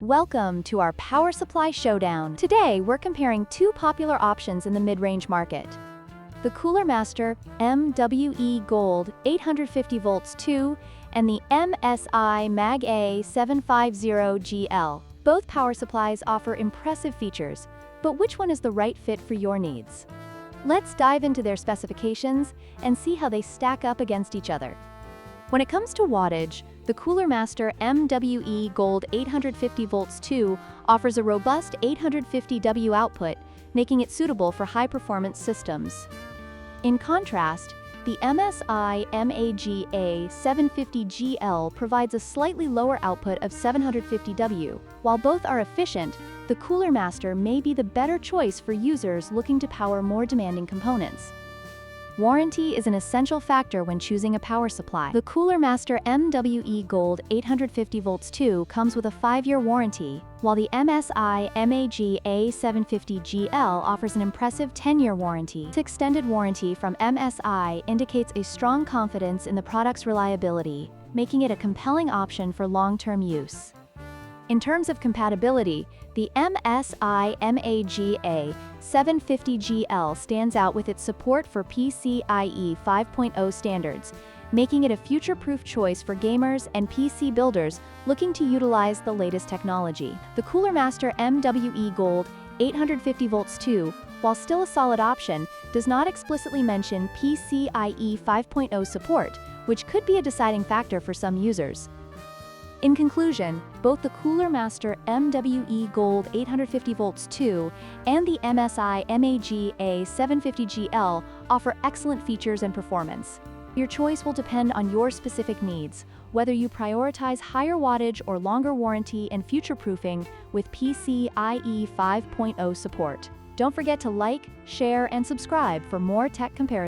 Welcome to our power supply showdown. Today, we're comparing two popular options in the mid-range market. The Cooler Master MWE Gold 850 volts 2 and the MSI MAG A750GL. Both power supplies offer impressive features, but which one is the right fit for your needs? Let's dive into their specifications and see how they stack up against each other. When it comes to wattage, the Cooler Master MWE Gold 850 volts 2 offers a robust 850 W output, making it suitable for high-performance systems. In contrast, the MSI MAG A750GL provides a slightly lower output of 750 W. While both are efficient, the Cooler Master may be the better choice for users looking to power more demanding components. Warranty is an essential factor when choosing a power supply. The Cooler Master MWE Gold 850 volts 2 comes with a 5-year warranty, while the MSI MAG A750GL offers an impressive 10-year warranty. This extended warranty from MSI indicates a strong confidence in the product's reliability, making it a compelling option for long-term use. In terms of compatibility, the MSI MAG A750GL stands out with its support for PCIe 5.0 standards, making it a future-proof choice for gamers and PC builders looking to utilize the latest technology. The Cooler Master MWE Gold 850 volts 2, while still a solid option, does not explicitly mention PCIe 5.0 support, which could be a deciding factor for some users. In conclusion, both the Cooler Master MWE Gold 850 volts 2 and the MSI MAG A750GL offer excellent features and performance. Your choice will depend on your specific needs, whether you prioritize higher wattage or longer warranty and future-proofing with PCIe 5.0 support. Don't forget to like, share, and subscribe for more tech comparisons.